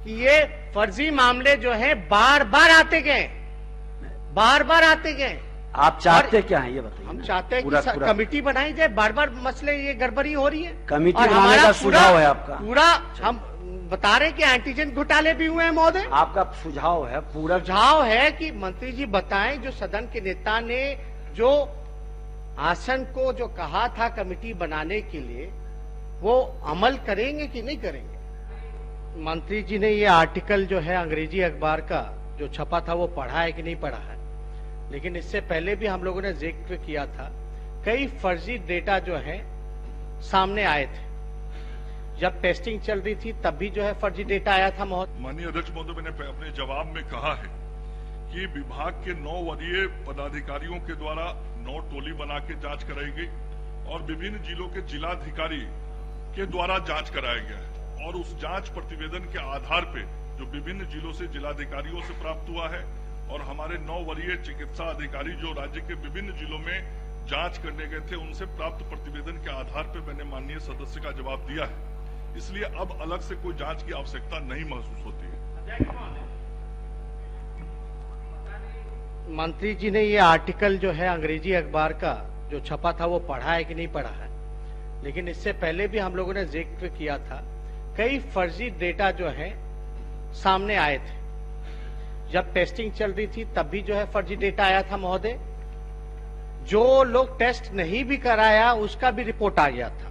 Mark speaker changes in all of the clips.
Speaker 1: कि ये फर्जी मामले जो हैं बार बार आते गए, बार बार आते गए।
Speaker 2: आप चाहते क्या हैं ये बताइए।
Speaker 1: हम चाहते हैं कि कमेटी बनाई जाए, बार बार मसले ये गड़बड़ी हो रही है।
Speaker 2: कमेटी बनाने का सुझाव है आपका?
Speaker 1: पूरा हम बता रहे हैं कि एंटीजन घोटाले भी हुए हैं महोदय।
Speaker 2: आपका सुझाव है? पूरा
Speaker 1: सुझाव है कि मंत्री जी बताएं, जो सदन के नेता ने जो आसन को जो कहा था कमेटी बनाने के लिए, वो अमल करेंगे कि नहीं करेंगे। मंत्री जी ने ये आर्टिकल जो है अंग्रेजी अखबार का जो छपा था वो पढ़ा है कि नहीं पढ़ा है, लेकिन इससे पहले भी हम लोगों ने जिक्र किया था, कई फर्जी डेटा जो है सामने आए थे। जब टेस्टिंग चल रही थी तब भी जो है फर्जी डेटा आया था।
Speaker 3: माननीय अध्यक्ष महोदय, मैंने अपने जवाब में कहा है कि विभाग के 9 वरीय पदाधिकारियों के द्वारा 9 टोली बना के जांच कराई गई और विभिन्न जिलों के जिलाधिकारी के द्वारा जांच कराया गया है, और उस जांच प्रतिवेदन के आधार पे जो विभिन्न जिलों से जिलाधिकारियों से प्राप्त हुआ है और हमारे 9 वरीय चिकित्सा अधिकारी जो राज्य के विभिन्न जिलों में जांच करने गए थे, उनसे प्राप्त प्रतिवेदन के आधार पर मैंने माननीय सदस्य का जवाब दिया है। इसलिए अब अलग से कोई जांच की आवश्यकता नहीं महसूस होती है।
Speaker 1: मंत्री जी ने ये आर्टिकल जो है अंग्रेजी अखबार का जो छपा था वो पढ़ा है कि नहीं पढ़ा है, लेकिन इससे पहले भी हम लोगों ने जिक्र किया था, कई फर्जी डेटा जो है सामने आए थे। जब टेस्टिंग चल रही थी तब भी जो है फर्जी डेटा आया था महोदय। जो लोग टेस्ट नहीं भी कराया उसका भी रिपोर्ट आ गया था,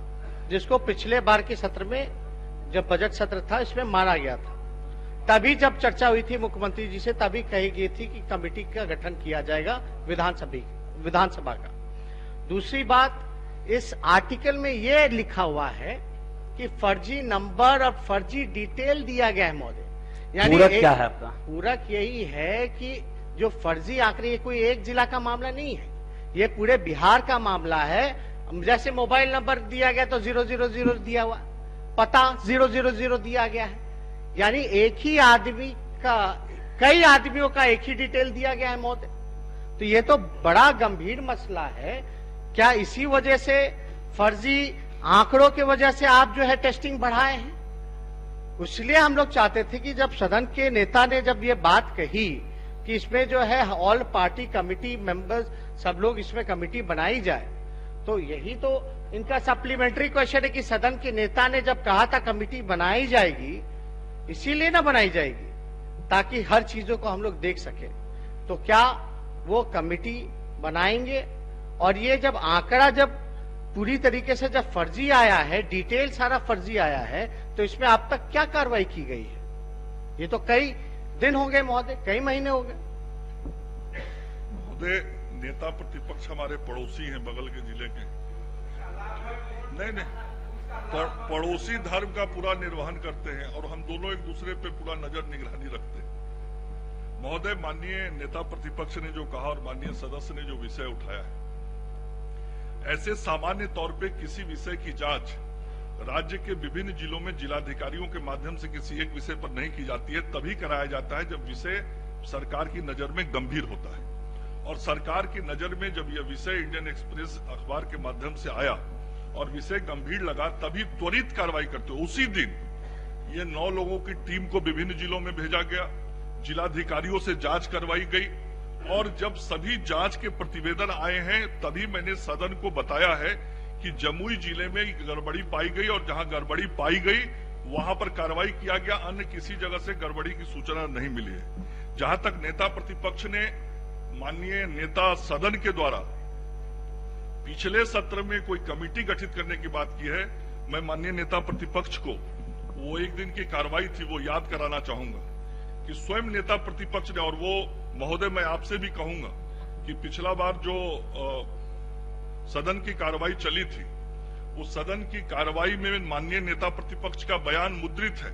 Speaker 1: जिसको पिछले बार के सत्र में जब बजट सत्र था इसमें माना गया था। तभी जब चर्चा हुई थी मुख्यमंत्री जी से, तभी कही गई थी कि कमेटी का गठन किया जाएगा विधानसभा का। दूसरी बात, इस आर्टिकल में यह लिखा हुआ है कि फर्जी नंबर और फर्जी डिटेल दिया गया है महोदय। यानी
Speaker 2: पूरक क्या है आपका? पूरक
Speaker 1: यही है कि जो फर्जी आंकड़े, ये कोई एक जिला का मामला नहीं है, ये पूरे बिहार का मामला है। जैसे मोबाइल नंबर दिया गया तो 000 दिया हुआ, पता 000 दिया गया है, यानी एक ही आदमी का, कई आदमियों का एक ही डिटेल दिया गया है महोदय। तो ये तो बड़ा गंभीर मसला है। क्या इसी वजह से, फर्जी आंकड़ों की वजह से आप जो है टेस्टिंग बढ़ाए हैं? इसलिए हम लोग चाहते थे कि जब सदन के नेता ने जब ये बात कही कि इसमें जो है ऑल पार्टी कमेटी मेंबर्स सब लोग इसमें कमेटी बनाई जाए, तो यही तो इनका सप्लीमेंट्री क्वेश्चन है कि सदन के नेता ने जब कहा था कमेटी बनाई जाएगी, इसीलिए ना बनाई जाएगी ताकि हर चीजों को हम लोग देख सके। तो क्या वो कमेटी बनाएंगे? और ये जब आंकड़ा जब पूरी तरीके से जब फर्जी आया है, डिटेल सारा फर्जी आया है, तो इसमें अब तक क्या कार्रवाई की गई है? ये तो कई दिन हो गए महोदय, कई महीने हो गए
Speaker 3: महोदय। नेता प्रतिपक्ष हमारे पड़ोसी हैं, बगल के जिले के। नहीं, पड़ोसी धर्म का पूरा निर्वहन करते हैं और हम दोनों एक दूसरे पे पूरा नजर निगरानी रखते हैं। महोदय, माननीय नेता प्रतिपक्ष ने जो कहा और माननीय सदस्य ने जो विषय उठाया है, ऐसे सामान्य तौर पे किसी विषय की जांच राज्य के विभिन्न जिलों में जिलाधिकारियों के माध्यम से किसी एक विषय पर नहीं की जाती है, तभी कराया जाता है जब विषय सरकार की नजर में गंभीर होता है। और सरकार की नजर में जब यह विषय इंडियन एक्सप्रेस अखबार के माध्यम से आया और विषय गंभीर लगा, तभी त्वरित कार्रवाई करते हुए उसी दिन ये 9 लोगों की टीम को विभिन्न जिलों में भेजा गया, जिलाधिकारियों से जांच करवाई गई, और जब सभी जांच के प्रतिवेदन आए हैं तभी मैंने सदन को बताया है कि जमुई जिले में गड़बड़ी पाई गई और जहां गड़बड़ी पाई गई वहां पर कार्रवाई किया गया, अन्य किसी जगह से गड़बड़ी की सूचना नहीं मिली है। जहां तक नेता प्रतिपक्ष ने माननीय नेता सदन के द्वारा पिछले सत्र में कोई कमेटी गठित करने की बात की है, मैं माननीय नेता प्रतिपक्ष को वो एक दिन की कार्रवाई थी वो याद कराना चाहूंगा कि स्वयं नेता प्रतिपक्ष ने, और वो महोदय मैं आपसे भी कहूंगा कि पिछला बार जो सदन की कार्रवाई चली थी, उस सदन की कार्रवाई में माननीय नेता प्रतिपक्ष का बयान मुद्रित है।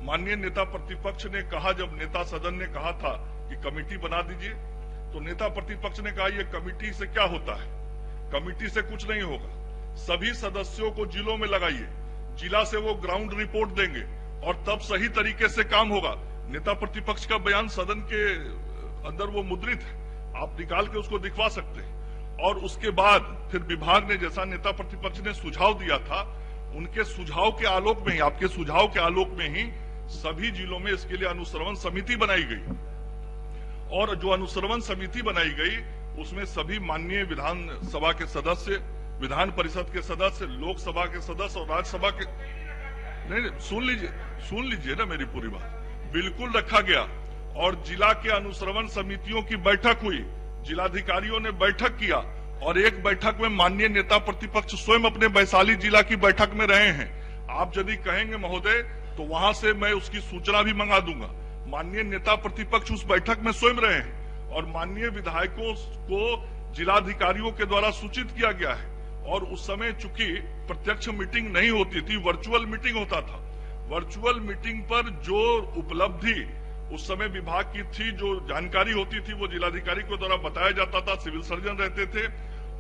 Speaker 3: माननीय नेता प्रतिपक्ष ने कहा, जब नेता सदन ने कहा था कि कमेटी बना दीजिए, तो नेता प्रतिपक्ष ने कहा ये कमेटी से क्या होता है, कमेटी से कुछ नहीं होगा, सभी सदस्यों को जिलों में लगाइए, जिला से वो ग्राउंड रिपोर्ट देंगे और तब सही तरीके से काम होगा। नेता प्रतिपक्ष का बयान सदन के अंदर वो मुद्रित है, आप निकाल के उसको दिखवा सकते हैं। और उसके बाद फिर विभाग ने, जैसा नेता प्रतिपक्ष ने सुझाव दिया था, उनके सुझाव के आलोक में ही, आपके सुझाव के आलोक में ही सभी जिलों में इसके लिए अनुश्रवण समिति बनाई गई और जो अनुश्रवण समिति बनाई गई उसमें सभी माननीय विधानसभा के सदस्य, विधान परिषद के सदस्य, लोकसभा के सदस्य और राज्यसभा के नहीं, सुन लीजिए ना मेरी पूरी बात, बिल्कुल रखा गया। और जिला के अनुश्रवण समितियों की बैठक हुई, जिलाधिकारियों ने बैठक किया और एक बैठक में माननीय नेता प्रतिपक्ष स्वयं अपने वैशाली जिला की बैठक में रहे हैं। आप यदि कहेंगे महोदय तो वहां से मैं उसकी सूचना भी मंगा दूंगा। माननीय नेता प्रतिपक्ष उस बैठक में स्वयं रहे हैं और माननीय विधायकों को जिलाधिकारियों के द्वारा सूचित किया गया है। और उस समय चूंकि प्रत्यक्ष मीटिंग नहीं होती थी, वर्चुअल मीटिंग होता था। वर्चुअल मीटिंग पर जो उपलब्धि उस समय विभाग की थी, जो जानकारी होती थी, वो जिलाधिकारी के द्वारा बताया जाता था, सिविल सर्जन रहते थे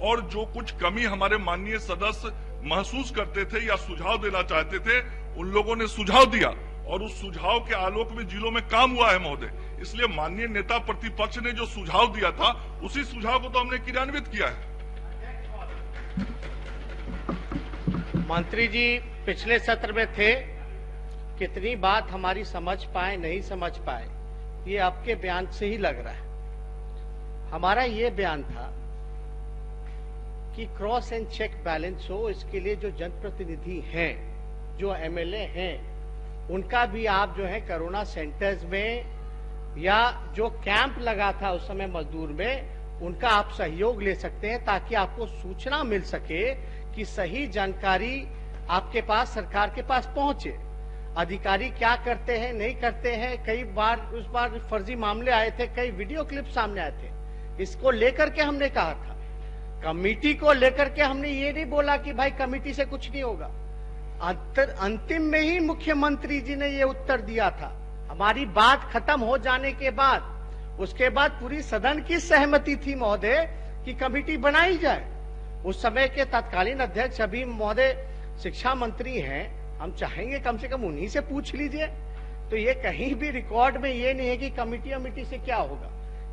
Speaker 3: और जो कुछ कमी हमारे माननीय सदस्य महसूस करते थे या सुझाव देना चाहते थे, उन लोगों ने सुझाव दिया और उस सुझाव के आलोक में जिलों में काम हुआ है महोदय। इसलिए माननीय नेता प्रतिपक्ष ने जो सुझाव दिया था उसी सुझाव को तो हमने क्रियान्वित किया है।
Speaker 1: मंत्री जी पिछले सत्र में थे, कितनी बात हमारी समझ पाए नहीं समझ पाए ये आपके बयान से ही लग रहा है। हमारा ये बयान था कि क्रॉस एंड चेक बैलेंस हो, इसके लिए जो जनप्रतिनिधि हैं, जो एमएलए हैं, उनका भी आप जो है कोरोना सेंटर्स में या जो कैंप लगा था उस समय मजदूर में, उनका आप सहयोग ले सकते हैं ताकि आपको सूचना मिल सके कि सही जानकारी आपके पास, सरकार के पास पहुंचे। अधिकारी क्या करते हैं नहीं करते हैं, कई बार उस बार फर्जी मामले आए थे, कई वीडियो क्लिप सामने आए थे। इसको लेकर के हमने कहा था, कमेटी को लेकर के हमने ये नहीं बोला कि भाई कमेटी से कुछ नहीं होगा। अंतिम में ही मुख्यमंत्री जी ने ये उत्तर दिया था। हमारी बात खत्म हो जाने के बाद, उसके बाद पूरी सदन की सहमति थी महोदय कि कमेटी बनाई जाए। उस समय के तत्कालीन अध्यक्ष अभी महोदय शिक्षा मंत्री हैं, हम चाहेंगे कम से कम उन्हीं से पूछ लीजिए। तो ये कहीं भी रिकॉर्ड में ये नहीं है कि कमेटी से क्या होगा।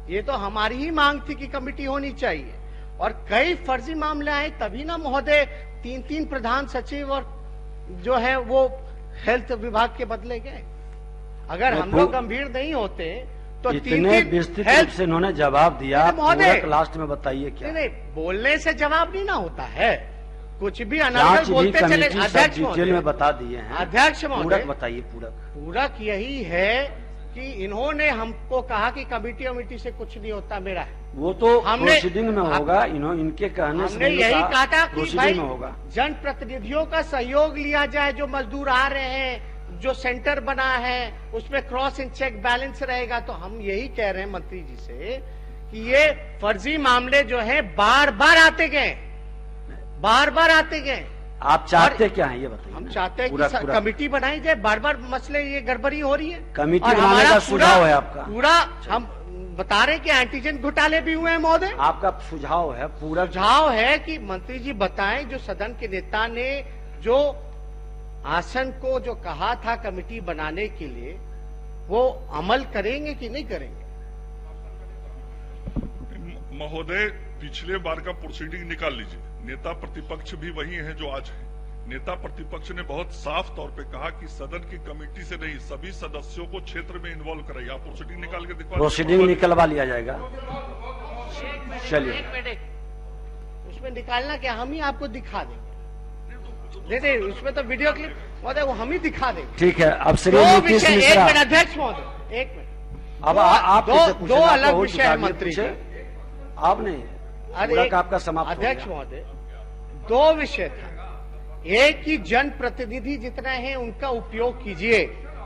Speaker 1: ये तो हमारी ही मांग थी कि कमेटी होनी चाहिए। और कई फर्जी मामले आए तभी ना महोदय 3 प्रधान सचिव और जो है वो हेल्थ विभाग के बदले गए। अगर हम लोग गंभीर नहीं होते तो
Speaker 2: इतने विस्तृत रूप से इन्होंने जवाब दिया। महोदय लास्ट में बताइए क्या?
Speaker 1: नहीं, बोलने से जवाब नहीं ना होता है, कुछ भी अनर्गल बोलते चले। अध्यक्ष
Speaker 2: डिटेल में बता दिए हैं।
Speaker 1: अध्यक्ष महोदय
Speaker 2: बताइए।
Speaker 1: पूरक यही है कि इन्होंने हमको कहा कि कमेटी से कुछ नहीं होता मेरा है।
Speaker 2: वो तो प्रोसीडिंग में होगा, इनके कहने से
Speaker 1: हमने यही कहा था कि भाई
Speaker 2: होगा।
Speaker 1: जनप्रतिनिधियों का सहयोग लिया जाए, जो मजदूर आ रहे हैं, जो सेंटर बना है उसमें क्रॉस एंड चेक बैलेंस रहेगा। तो हम यही कह रहे हैं मंत्री जी से कि ये फर्जी मामले जो है बार बार आते गए।
Speaker 2: आप चाहते क्या है ये बताइए?
Speaker 1: हम चाहते हैं कि कमेटी बनाई जाए। बार बार मसले ये गड़बड़ी हो रही है।
Speaker 2: कमेटी बनाने का सुझाव है आपका?
Speaker 1: पूरा हम बता रहे हैं कि एंटीजन घोटाले भी हुए हैं महोदय।
Speaker 2: आपका सुझाव है? पूरा
Speaker 1: सुझाव है कि मंत्री जी बताएं, जो सदन के नेता ने जो आसन को जो कहा था कमेटी बनाने के लिए, वो अमल करेंगे कि नहीं करेंगे?
Speaker 3: महोदय पिछले बार का प्रोसीडिंग निकाल लीजिए। नेता प्रतिपक्ष भी वही हैं जो आज हैं। नेता प्रतिपक्ष ने बहुत साफ तौर पे कहा कि सदन की कमेटी से नहीं, सभी सदस्यों को क्षेत्र में इन्वॉल्व कराइए। आप प्रोसीडिंग निकाल के दिखा।
Speaker 2: प्रोसीडिंग निकलवा लिया जाएगा। चलिए,
Speaker 1: उसमें निकालना क्या, हम ही आपको दिखा देंगे। नहीं, उसमें तो वीडियो क्लिप महोदय वो हम ही दिखा देंगे।
Speaker 2: ठीक है। अब श्री नीतीश मिश्रा,
Speaker 1: एक मिनट अध्यक्ष महोदय, एक मिनट।
Speaker 2: अब आप
Speaker 1: दो अलग विषय है मंत्री जी।
Speaker 2: आप नहीं, आपका समाप्त।
Speaker 1: अध्यक्ष महोदय, 2 विषय था। एक ही जनप्रतिनिधि जितना है उनका उपयोग कीजिए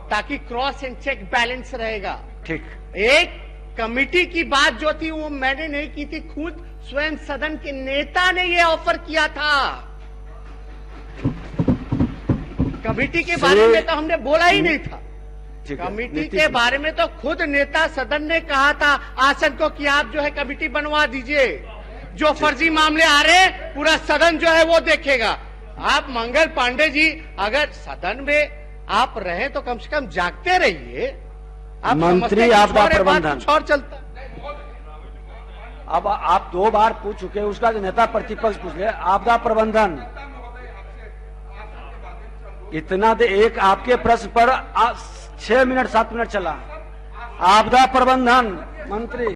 Speaker 1: ताकि क्रॉस एंड चेक बैलेंस रहेगा।
Speaker 2: ठीक।
Speaker 1: एक कमेटी की बात जो थी वो मैंने नहीं की थी, खुद स्वयं सदन के नेता ने ये ऑफर किया था। कमेटी के बारे में तो हमने बोला ही नहीं था। कमेटी के बारे में तो खुद नेता सदन ने कहा था आसन को कि आप जो है कमेटी बनवा दीजिए। जो फर्जी मामले आ रहे पूरा सदन जो है वो देखेगा। आप मंगल पांडे जी अगर सदन में आप रहे तो कम से कम जागते रहिए। आप
Speaker 2: मंत्री आपदा प्रबंधन
Speaker 1: कुछ और चलता।
Speaker 2: अब आप 2 बार पूछ चुके हैं, उसका नेता प्रतिपक्ष पूछ ले। आपदा प्रबंधन इतना दे एक आपके प्रश्न पर 6 मिनट 7 मिनट चला। आपदा प्रबंधन मंत्री